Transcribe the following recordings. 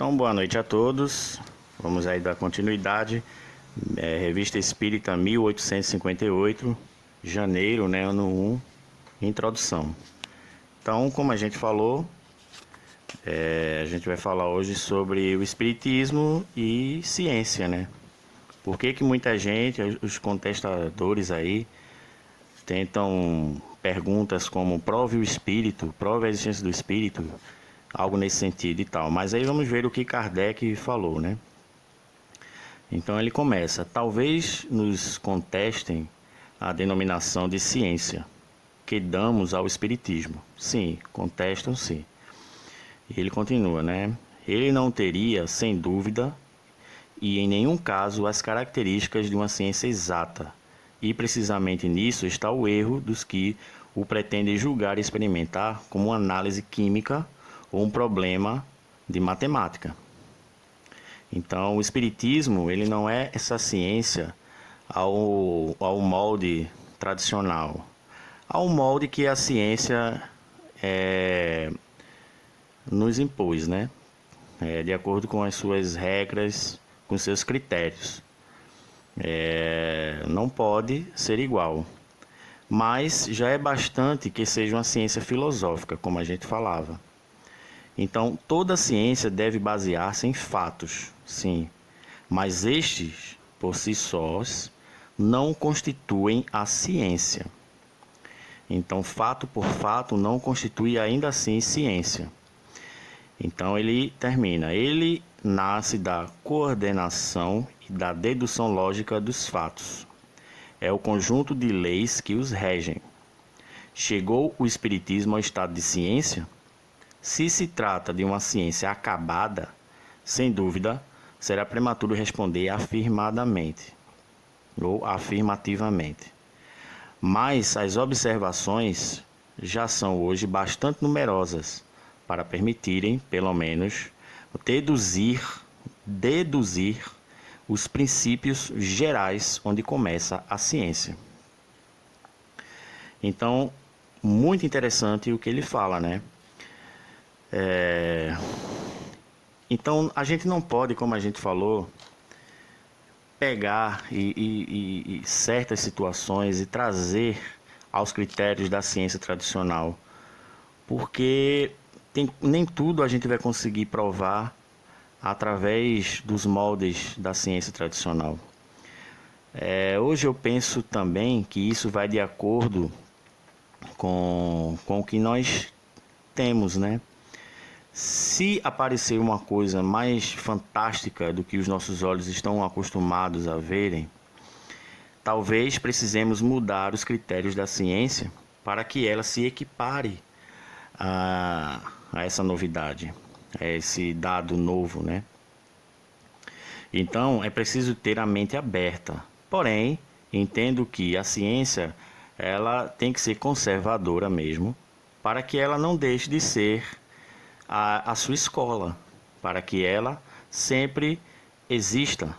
Então, boa noite a todos. Vamos aí dar continuidade. Revista Espírita 1858, janeiro, né, ano 1, introdução. Então, como a gente falou, a gente vai falar hoje sobre o espiritismo e ciência, né? Por que que muita gente, os contestadores aí, tentam perguntas como prove o espírito, prove a existência do espírito, algo nesse sentido e tal. Mas aí vamos ver o que Kardec falou, né? Então ele começa: talvez nos contestem a denominação de ciência que damos ao espiritismo. Sim, contestam sim. E ele continua, né? Ele não teria, sem dúvida, e em nenhum caso, as características de uma ciência exata. E precisamente nisso está o erro dos que o pretendem julgar e experimentar como uma análise química ou um problema de matemática. Então, o espiritismo, ele não é essa ciência ao molde tradicional, ao molde que a ciência nos impôs, né? De acordo com as suas regras, com seus critérios. Não pode ser igual, mas já é bastante que seja uma ciência filosófica, como a gente falava. Então, toda ciência deve basear-se em fatos, sim, mas estes, por si sós, não constituem a ciência. Então, fato por fato não constitui ainda assim ciência. Então, ele termina: ele nasce da coordenação e da dedução lógica dos fatos. É o conjunto de leis que os regem. Chegou o espiritismo ao estado de ciência? Se se trata de uma ciência acabada, sem dúvida, será prematuro responder afirmadamente ou afirmativamente. Mas as observações já são hoje bastante numerosas para permitirem, pelo menos, deduzir os princípios gerais onde começa a ciência. Então, muito interessante o que ele fala, né? Então, a gente não pode, como a gente falou, pegar e certas situações e trazer aos critérios da ciência tradicional, porque nem tudo a gente vai conseguir provar através dos moldes da ciência tradicional. Hoje eu penso também que isso vai de acordo com o que nós temos, né? Se aparecer uma coisa mais fantástica do que os nossos olhos estão acostumados a verem, talvez precisemos mudar os critérios da ciência para que ela se equipare a essa novidade, a esse dado novo, né? Então, é preciso ter a mente aberta. Porém, entendo que a ciência, ela tem que ser conservadora mesmo, para que ela não deixe de ser a sua escola, para que ela sempre exista,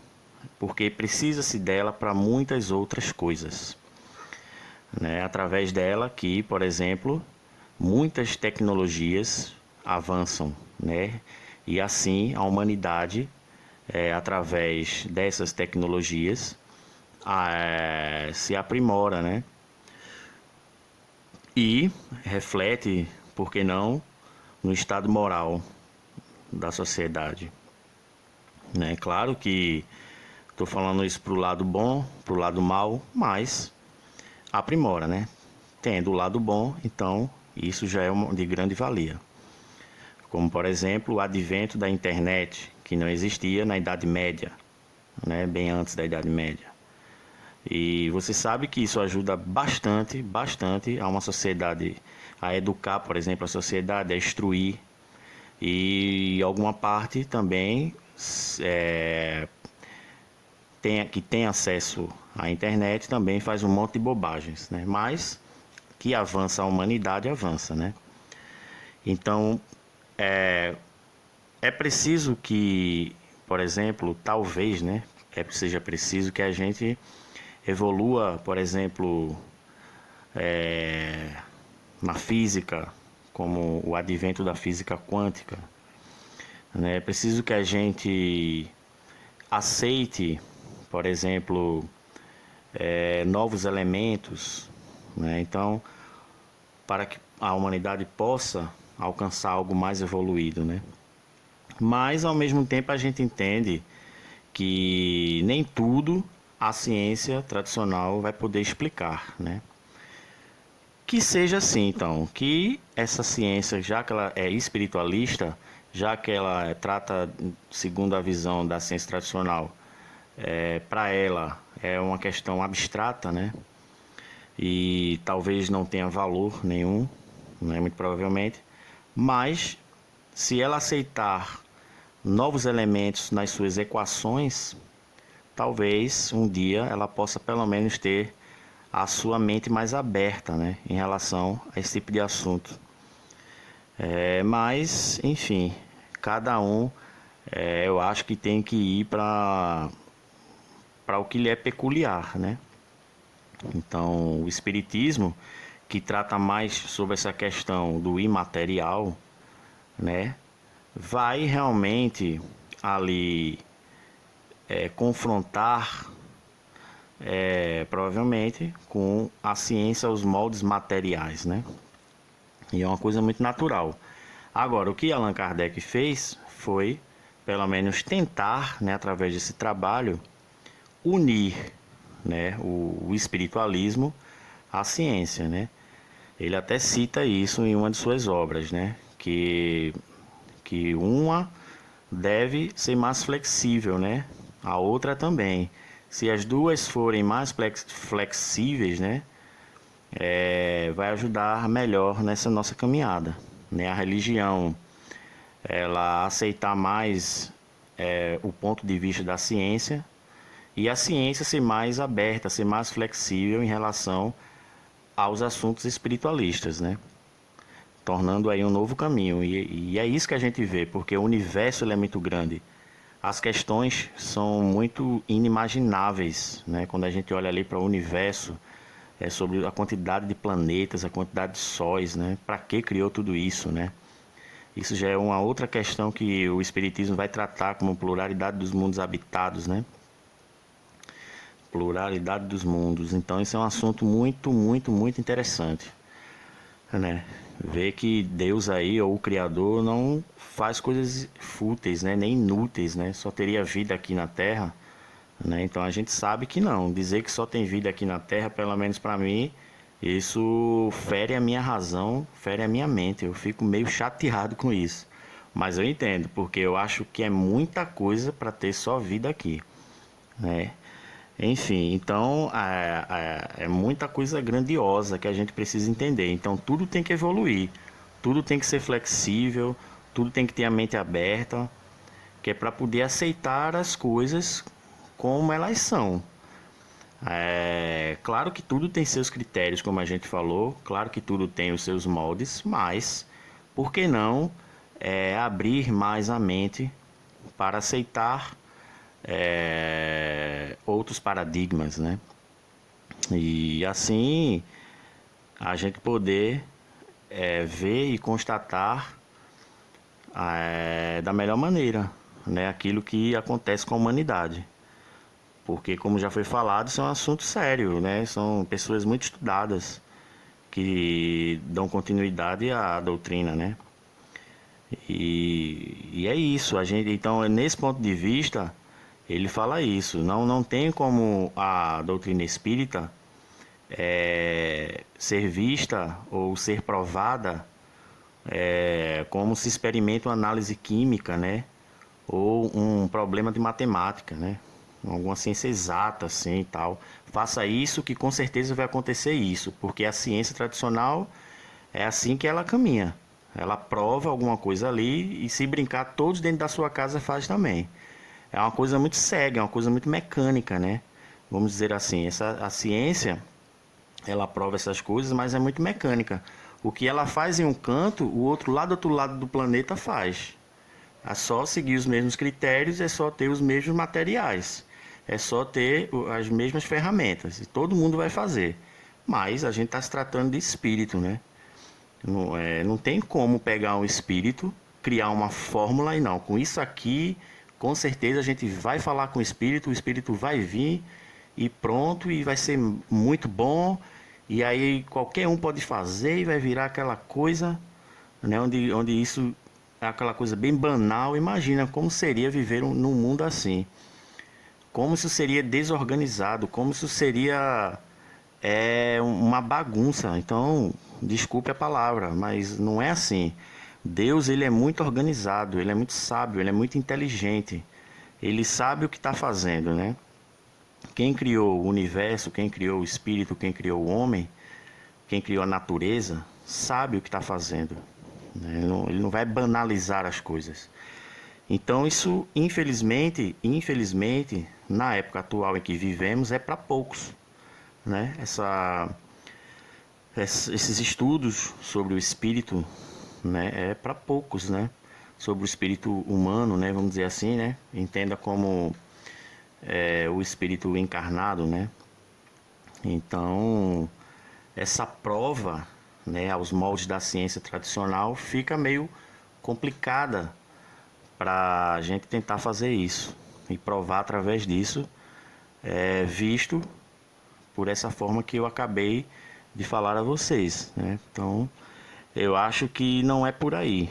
porque precisa-se dela para muitas outras coisas, né? Através dela que, por exemplo, muitas tecnologias avançam, né? E assim a humanidade, através dessas tecnologias, se aprimora, né? E reflete, por que não, no estado moral da sociedade, né? Claro que estou falando isso para o lado bom, para o lado mal, mas aprimora, né? Tendo o lado bom, então isso já é de grande valia. Como, por exemplo, o advento da internet, que não existia na Idade Média, né? Bem antes da Idade Média. E você sabe que isso ajuda bastante a uma sociedade a educar, por exemplo, a sociedade a instruir, e alguma parte também que tem acesso à internet também faz um monte de bobagens, né? Mas que avança a humanidade, avança, né? Então, é preciso que, por exemplo, talvez, né? Seja preciso que a gente evolua, por exemplo, na física, como o advento da física quântica, né? É preciso que a gente aceite, por exemplo, novos elementos, né? Então, para que a humanidade possa alcançar algo mais evoluído, né? Mas, ao mesmo tempo, a gente entende que nem tudo a ciência tradicional vai poder explicar, né? Que seja assim, então, que essa ciência, já que ela é espiritualista, já que ela trata, segundo a visão da ciência tradicional, para ela é uma questão abstrata, né? E talvez não tenha valor nenhum, né? Muito provavelmente, mas se ela aceitar novos elementos nas suas equações, talvez um dia ela possa pelo menos ter a sua mente mais aberta, né, em relação a esse tipo de assunto. Mas, enfim, cada um, eu acho que tem que ir para o que lhe é peculiar, né? Então, o espiritismo, que trata mais sobre essa questão do imaterial, né, vai realmente ali confrontar provavelmente com a ciência os moldes materiais, né? E é uma coisa muito natural. Agora, o que Allan Kardec fez foi, pelo menos, tentar, né, através desse trabalho, unir, né, o espiritualismo à ciência, né? Ele até cita isso em uma de suas obras, né? Que uma deve ser mais flexível, né? A outra também. Se as duas forem mais flexíveis, né? Vai ajudar melhor nessa nossa caminhada, né? A religião, ela aceitar mais o ponto de vista da ciência e a ciência ser mais aberta, ser mais flexível em relação aos assuntos espiritualistas, né? Tornando aí um novo caminho. E é isso que a gente vê, porque o universo ele é muito grande. As questões são muito inimagináveis, né? Quando a gente olha ali para o universo, sobre a quantidade de planetas, a quantidade de sóis, né? Para que criou tudo isso, né? Isso já é uma outra questão que o Espiritismo vai tratar como pluralidade dos mundos habitados, né? Pluralidade dos mundos. Então, isso é um assunto muito, muito, muito interessante, né? Ver que Deus aí, ou o Criador, não faz coisas fúteis, né? Nem inúteis, né? Só teria vida aqui na Terra, né? Então a gente sabe que não. Dizer que só tem vida aqui na Terra, pelo menos para mim, isso fere a minha razão, fere a minha mente. Eu fico meio chateado com isso. Mas eu entendo, porque eu acho que é muita coisa para ter só vida aqui, né? Enfim, então é muita coisa grandiosa que a gente precisa entender. Então tudo tem que evoluir, tudo tem que ser flexível, tudo tem que ter a mente aberta, que é para poder aceitar as coisas como elas são. Claro que tudo tem seus critérios, como a gente falou, claro que tudo tem os seus moldes, mas por que não abrir mais a mente para aceitar outros paradigmas, né? E assim a gente poder ver e constatar da melhor maneira, né, aquilo que acontece com a humanidade. Porque, como já foi falado, isso é um assunto sério, né? São pessoas muito estudadas que dão continuidade à doutrina, né? E é isso, a gente, então, nesse ponto de vista, ele fala isso. Não tem como a doutrina espírita ser vista ou ser provada como se experimenta uma análise química, né? Ou um problema de matemática, né? Alguma ciência exata, assim e tal. Faça isso que com certeza vai acontecer isso, porque a ciência tradicional é assim que ela caminha. Ela prova alguma coisa ali e se brincar, todos dentro da sua casa faz também. É uma coisa muito cega, é uma coisa muito mecânica, né? Vamos dizer assim, a ciência, ela prova essas coisas, mas é muito mecânica. O que ela faz em um canto, o outro lado do planeta faz. É só seguir os mesmos critérios, é só ter os mesmos materiais, é só ter as mesmas ferramentas, e todo mundo vai fazer. Mas a gente está se tratando de espírito, né? Não tem como pegar um espírito criar uma fórmula e não, com isso aqui, com certeza a gente vai falar com o espírito vai vir e pronto, e vai ser muito bom, e aí qualquer um pode fazer e vai virar aquela coisa, né, onde isso é aquela coisa bem banal. Imagina como seria viver num mundo assim, como isso seria desorganizado, como isso seria uma bagunça. Então, desculpe a palavra, mas não é assim. Deus, ele é muito organizado, ele é muito sábio, ele é muito inteligente. Ele sabe o que está fazendo, né? Quem criou o universo, quem criou o espírito, quem criou o homem, quem criou a natureza, sabe o que está fazendo, né? Ele não vai banalizar as coisas. Então isso, infelizmente, na época atual em que vivemos, é para poucos, né? Esses estudos sobre o espírito, né, é para poucos, né? Sobre o espírito humano, né? Vamos dizer assim, né? Entenda como o espírito encarnado, né? Então, essa prova, né, aos moldes da ciência tradicional fica meio complicada para a gente tentar fazer isso e provar através disso, visto por essa forma que eu acabei de falar a vocês, né? Então, eu acho que não é por aí,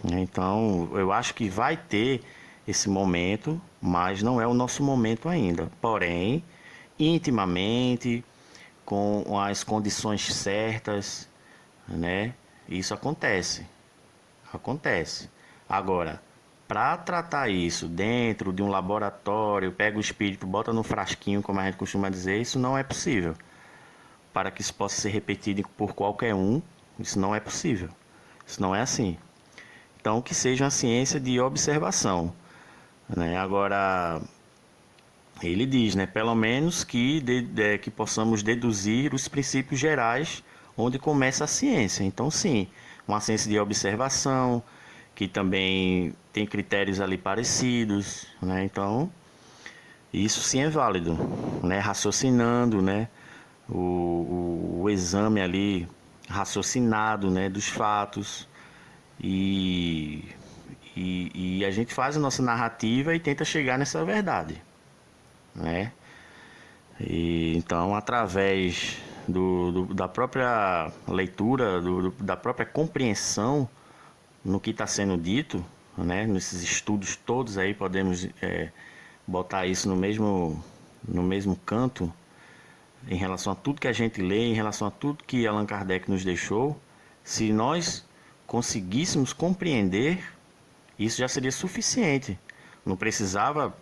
né? Então, eu acho que vai ter esse momento, mas não é o nosso momento ainda. Porém, intimamente, com as condições certas, né? Isso acontece. Acontece. Agora, para tratar isso dentro de um laboratório, pega o espírito, bota no frasquinho, como a gente costuma dizer, isso não é possível. Para que isso possa ser repetido por qualquer um, isso não é possível. Isso não é assim. Então, que seja uma ciência de observação, né? Agora, ele diz, né, pelo menos que possamos deduzir os princípios gerais onde começa a ciência. Então, sim, uma ciência de observação, que também tem critérios ali parecidos, né? Então, isso sim é válido, né? Raciocinando, né? O exame ali raciocinado, né, dos fatos, e a gente faz a nossa narrativa e tenta chegar nessa verdade, né? E então, através da própria leitura, da própria compreensão no que está sendo dito, né? Nesses estudos todos aí, podemos botar isso no mesmo canto, em relação a tudo que a gente lê, em relação a tudo que Allan Kardec nos deixou. Se nós conseguíssemos compreender, isso já seria suficiente. Não precisava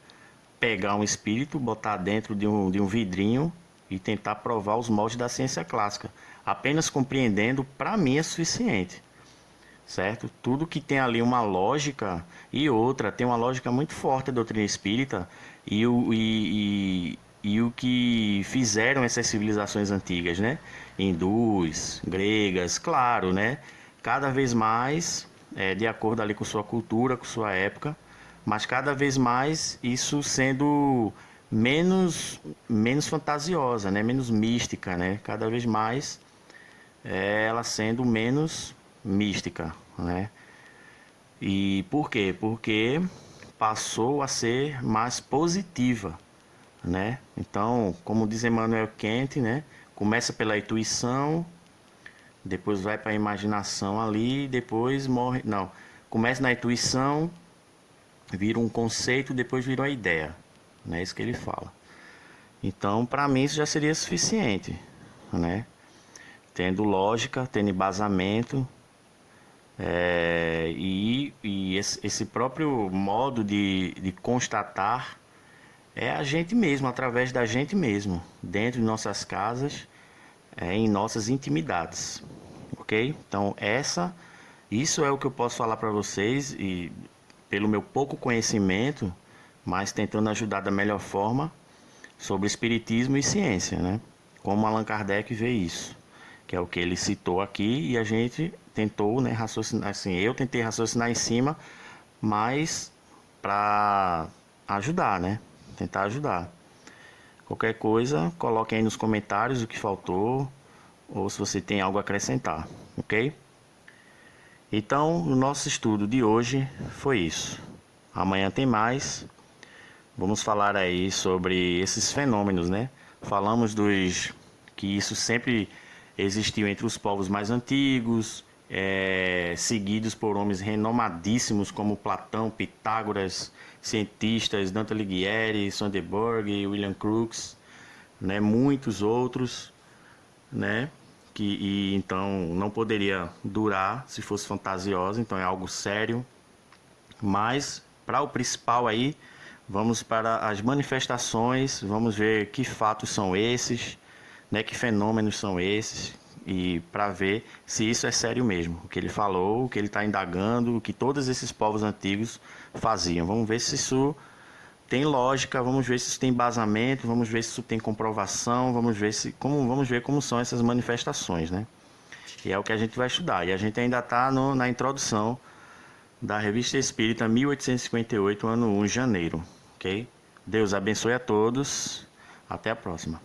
pegar um espírito, botar dentro de um vidrinho e tentar provar os moldes da ciência clássica. Apenas compreendendo, para mim, é suficiente. Certo? Tudo que tem ali uma lógica, e outra, tem uma lógica muito forte da doutrina espírita, e o que fizeram essas civilizações antigas, né? Hindus, gregas, claro, né? Cada vez mais, de acordo ali com sua cultura, com sua época, mas cada vez mais isso sendo menos fantasiosa, né? Menos mística, né? Cada vez mais ela sendo menos mística, né? E por quê? Porque passou a ser mais positiva, né? Então, como diz Emmanuel Kant, né? Começa pela intuição, depois vai para a imaginação ali, depois morre. Não, começa na intuição, vira um conceito, depois vira uma ideia, né? É isso que ele fala. Então, para mim isso já seria suficiente, né? Tendo lógica, tendo embasamento, e esse próprio modo de constatar é a gente mesmo, através da gente mesmo, dentro de nossas casas, em nossas intimidades, ok? Então isso é o que eu posso falar para vocês, e pelo meu pouco conhecimento, mas tentando ajudar da melhor forma sobre espiritismo e ciência, né? Como Allan Kardec vê isso, que é o que ele citou aqui, e a gente tentou, né, raciocinar, assim, eu tentei raciocinar em cima, mas para ajudar, né? Tentar ajudar. Qualquer coisa, coloque aí nos comentários o que faltou, ou se você tem algo a acrescentar, ok? Então, o nosso estudo de hoje foi isso. Amanhã tem mais. Vamos falar aí sobre esses fenômenos, né? Falamos que isso sempre existiu entre os povos mais antigos, seguidos por homens renomadíssimos como Platão, Pitágoras, cientistas Dante Alighieri, Swedenborg, William Crookes, né? Muitos outros, né? Que então não poderia durar se fosse fantasiosa, então é algo sério. Mas para o principal aí, vamos para as manifestações, vamos ver que fatos são esses, né, que fenômenos são esses, e para ver se isso é sério mesmo, o que ele falou, o que ele está indagando, o que todos esses povos antigos faziam. Vamos ver se isso tem lógica, vamos ver se isso tem embasamento, vamos ver se isso tem comprovação, vamos ver como são essas manifestações, né? E é o que a gente vai estudar. E a gente ainda está na introdução da Revista Espírita 1858, ano 1, janeiro, ok? Deus abençoe a todos. Até a próxima.